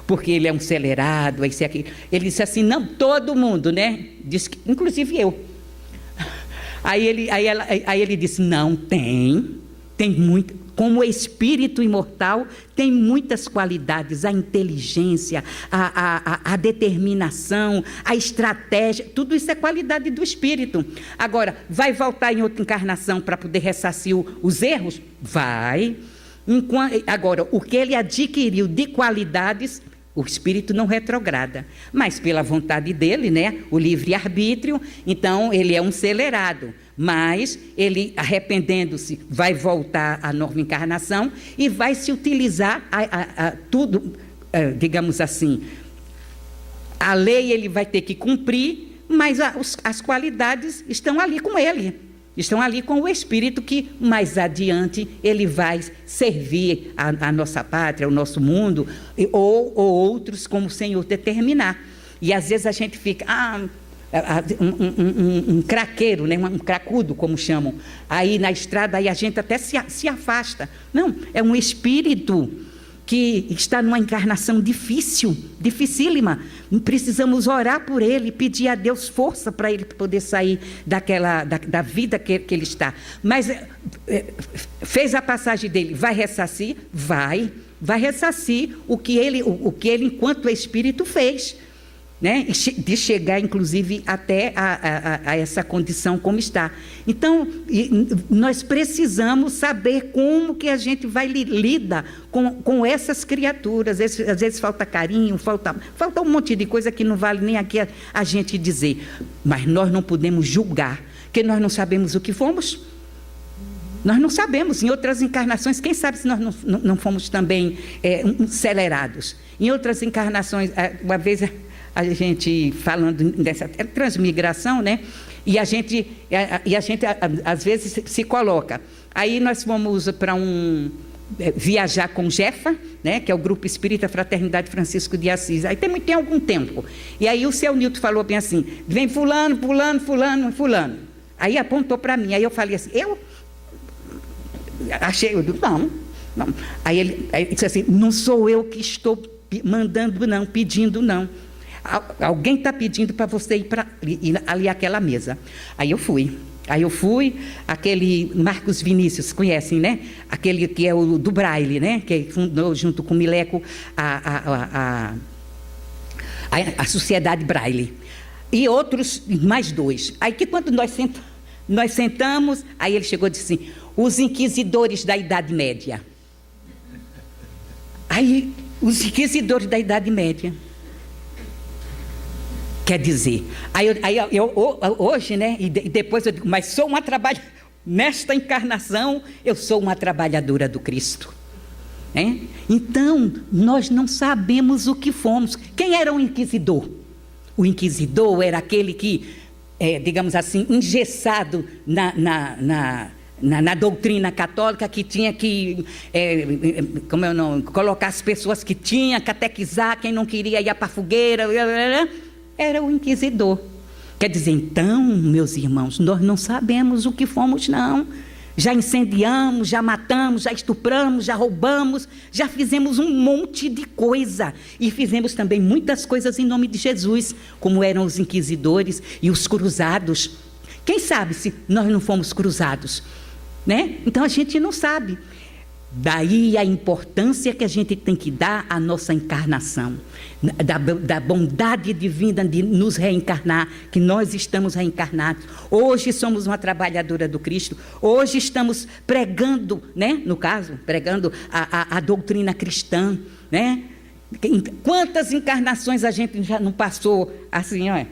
Porque ele é um celerado, ele disse assim, não, todo mundo, né? Disse que, inclusive eu. Aí ele disse, não, tem muito, como espírito imortal, tem muitas qualidades, a inteligência, a determinação, a estratégia, tudo isso é qualidade do espírito. Agora, vai voltar em outra encarnação para poder ressarcir os erros? Vai. Agora, o que ele adquiriu de qualidades, o espírito não retrograda, mas pela vontade dele, né, o livre-arbítrio, então ele é um celerado, mas ele, arrependendo-se, vai voltar à nova encarnação e vai se utilizar tudo, digamos assim, a lei ele vai ter que cumprir, mas as qualidades estão ali com ele. Estão ali com o espírito que mais adiante ele vai servir a nossa pátria, o nosso mundo, ou outros como o Senhor determinar. E às vezes a gente fica, um craqueiro, né? Um cracudo, como chamam, aí na estrada, aí a gente até se afasta. Não, é um espírito que está numa encarnação difícil, dificílima. Precisamos orar por ele, pedir a Deus força para ele poder sair da vida que ele está. Mas fez a passagem dele, vai ressarcir? Vai ressarcir o que ele, enquanto espírito, fez. Né? De chegar, inclusive, até a essa condição como está. Então, nós precisamos saber como que a gente vai lidar com essas criaturas. Às vezes falta carinho, falta um monte de coisa que não vale nem aqui a gente dizer. Mas nós não podemos julgar, porque nós não sabemos o que fomos. Nós não sabemos. Em outras encarnações, quem sabe se nós não fomos também acelerados. Em outras encarnações, uma vez a gente falando dessa transmigração, né? E a gente às vezes se coloca. Aí nós fomos para viajar com Jefa, né? Que é o Grupo Espírita Fraternidade Francisco de Assis. Aí tem algum tempo. E aí o seu Nilton falou bem assim: vem fulano. Aí apontou para mim. Aí eu falei assim: eu achei, não. Aí ele disse assim: não sou eu que estou mandando, não, pedindo, não. Alguém está pedindo para você ir ali àquela mesa. Aí eu fui, aquele Marcos Vinícius, conhecem, né? Aquele que é o do Braille, né? Que fundou junto com o Mileco a Sociedade Braille. E outros, mais 2. Aí que quando nós sentamos, aí ele chegou e disse assim: os inquisidores da Idade Média. Aí, os inquisidores da Idade Média. Quer dizer, hoje, né, e depois eu digo, mas sou nesta encarnação, eu sou uma trabalhadora do Cristo. Né? Então, nós não sabemos o que fomos. Quem era o inquisidor? O inquisidor era aquele que, digamos assim, engessado na doutrina católica, que tinha que colocar as pessoas que tinham, catequizar, quem não queria ia para a fogueira, era o inquisidor. Quer dizer, então, meus irmãos, nós não sabemos o que fomos, não. Já incendiamos, já matamos, já estupramos, já roubamos, já fizemos um monte de coisa. E fizemos também muitas coisas em nome de Jesus, como eram os inquisidores e os cruzados. Quem sabe se nós não fomos cruzados? Né? Então, a gente não sabe. Daí a importância que a gente tem que dar à nossa encarnação, da bondade divina de nos reencarnar, que nós estamos reencarnados. Hoje somos uma trabalhadora do Cristo, hoje estamos pregando, né? No caso, pregando a doutrina cristã, né? Quantas encarnações a gente já não passou assim, ó?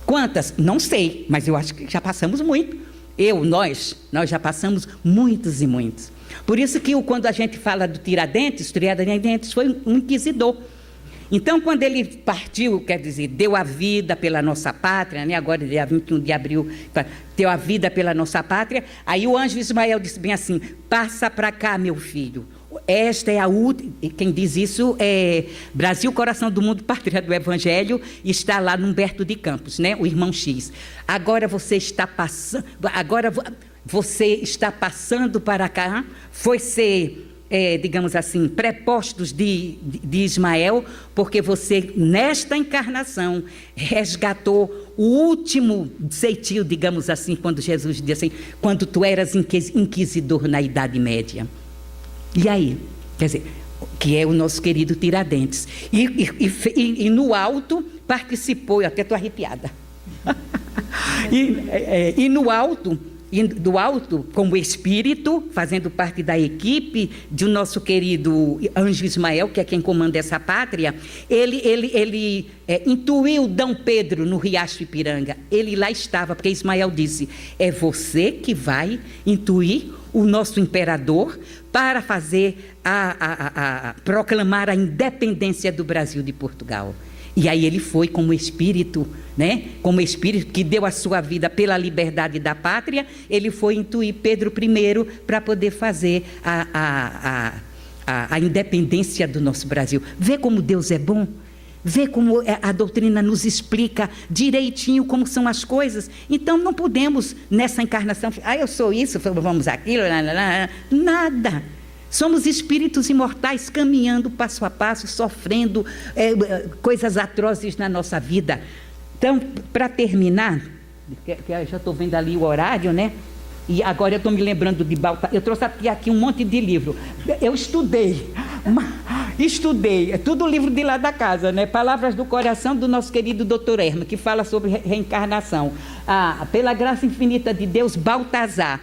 Quantas? Não sei, mas eu acho que já passamos muito. Nós já passamos muitos e muitos. Por isso que quando a gente fala do Tiradentes, o Tiradentes foi um inquisidor. Então, quando ele partiu, quer dizer, deu a vida pela nossa pátria, né? Agora, dia 21 de abril, deu a vida pela nossa pátria, aí o anjo Ismael disse bem assim: passa para cá, meu filho. Esta é a última, quem diz isso é Brasil, Coração do Mundo, Pátria do Evangelho, está lá no Humberto de Campos, né? O irmão X. Agora você está passando para cá, foi ser, digamos assim, prepostos de Ismael, porque você, nesta encarnação, resgatou o último ceitil, digamos assim, quando Jesus disse assim, quando tu eras inquisidor na Idade Média. E aí? Quer dizer, que é o nosso querido Tiradentes. E no alto participou, eu até estou arrepiada. E no alto, do alto, como espírito, fazendo parte da equipe do nosso querido anjo Ismael, que é quem comanda essa pátria, ele intuiu D. Pedro no Riacho Ipiranga. Ele lá estava, porque Ismael disse: é você que vai intuir o nosso imperador para fazer proclamar a independência do Brasil de Portugal. E aí ele foi como espírito, né? Como espírito que deu a sua vida pela liberdade da pátria, ele foi intuir Pedro I para poder fazer a independência do nosso Brasil. Vê como Deus é bom? Vê como a doutrina nos explica direitinho como são as coisas. Então não podemos, nessa encarnação, eu sou isso, vamos aquilo, nada. Somos espíritos imortais caminhando passo a passo, sofrendo coisas atrozes na nossa vida. Então, para terminar, que eu já estou vendo ali o horário, né? E agora eu estou me lembrando de Baltazar. Eu trouxe aqui um monte de livro. Eu estudei, é tudo livro de lá da casa, né? Palavras do Coração, do nosso querido Dr. Herman, que fala sobre reencarnação. Pela graça infinita de Deus, Baltazar.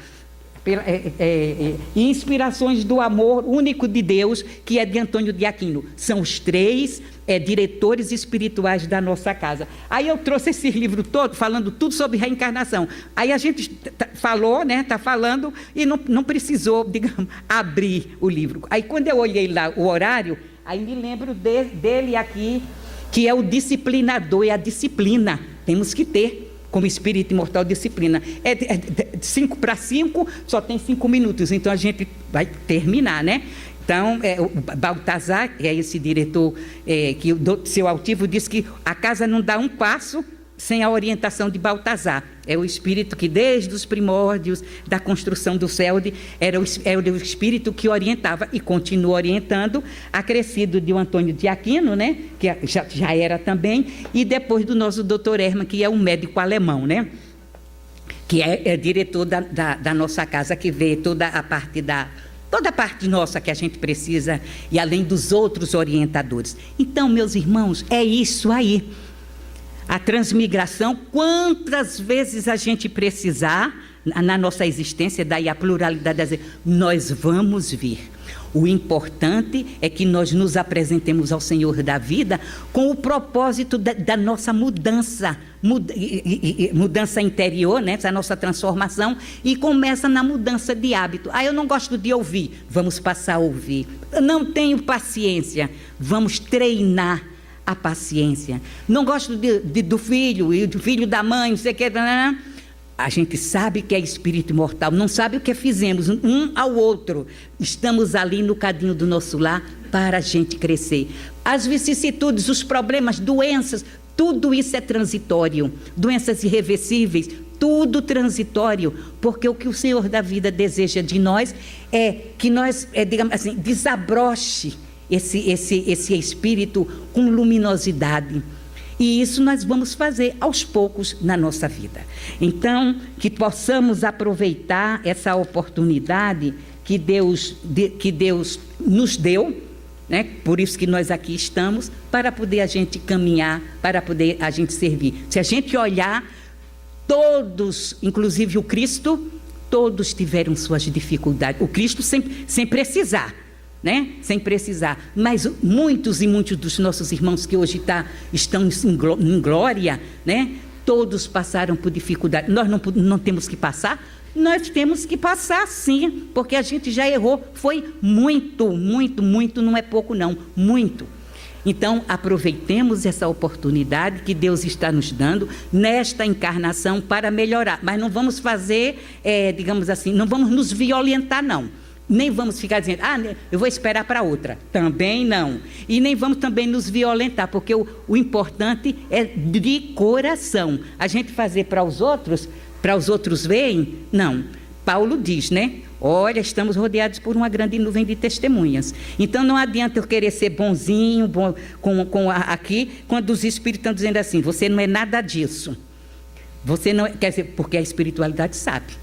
E Inspirações do Amor Único de Deus, que é de Antônio de Aquino. São os 3 diretores espirituais da nossa casa. Aí eu trouxe esse livro todo, falando tudo sobre reencarnação. Aí a gente falou, né? Está falando, e não precisou, digamos, abrir o livro. Aí quando eu olhei lá o horário, aí me lembro dele aqui, que é o disciplinador, é a disciplina. Temos que ter. Como espírito imortal, disciplina. 5 para 5, só tem 5 minutos, então a gente vai terminar, né? Então, o Baltazar, é esse diretor, que o seu altivo diz que a casa não dá um passo sem a orientação de Baltazar. É o espírito que, desde os primórdios da construção do CELD, era o espírito que orientava e continua orientando, acrescido de Antônio de Aquino, né? Que já era também, e depois do nosso Dr. Herman, que é um médico alemão, né? Que é diretor da nossa casa, que vê toda a parte nossa que a gente precisa, e além dos outros orientadores. Então, meus irmãos, é isso aí. A transmigração, quantas vezes a gente precisar, na nossa existência, daí a pluralidade, nós vamos vir. O importante é que nós nos apresentemos ao Senhor da vida com o propósito da nossa mudança interior, né? Essa nossa transformação, e começa na mudança de hábito. Eu não gosto de ouvir, vamos passar a ouvir. Eu não tenho paciência, vamos treinar a paciência. Não gosto do filho e do filho da mãe, não sei o que. A gente sabe que é espírito imortal, não sabe o que fizemos um ao outro. Estamos ali no cadinho do nosso lar para a gente crescer. As vicissitudes, os problemas, doenças, tudo isso é transitório. Doenças irreversíveis, tudo transitório, porque o que o Senhor da vida deseja de nós é que nós, digamos assim, desabroche esse espírito com luminosidade. E isso nós vamos fazer aos poucos na nossa vida. Então, que possamos aproveitar essa oportunidade que Deus nos deu, né? Por isso que nós aqui estamos, para poder a gente caminhar, para poder a gente servir. Se a gente olhar, todos, inclusive o Cristo, todos tiveram suas dificuldades. O Cristo sem precisar. Né? Sem precisar, mas muitos dos nossos irmãos que hoje estão em glória, né? Todos passaram por dificuldade. Nós não temos que passar? Nós temos que passar sim, porque a gente já errou, foi muito, não é pouco não, muito. Então aproveitemos essa oportunidade que Deus está nos dando nesta encarnação para melhorar, mas não vamos fazer, digamos assim, não vamos nos violentar não. Nem vamos ficar dizendo, eu vou esperar para outra. Também não. E nem vamos também nos violentar, porque o importante é de coração. A gente fazer para os outros verem, não. Paulo diz, né? Olha, estamos rodeados por uma grande nuvem de testemunhas. Então não adianta eu querer ser bonzinho, aqui, quando os espíritos estão dizendo assim, você não é nada disso. Você não quer dizer, porque a espiritualidade sabe.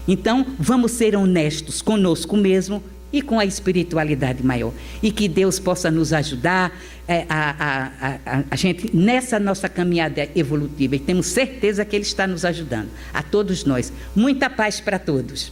Então, vamos ser honestos conosco mesmo e com a espiritualidade maior. E que Deus possa nos ajudar a gente nessa nossa caminhada evolutiva. E temos certeza que Ele está nos ajudando. A todos nós. Muita paz para todos.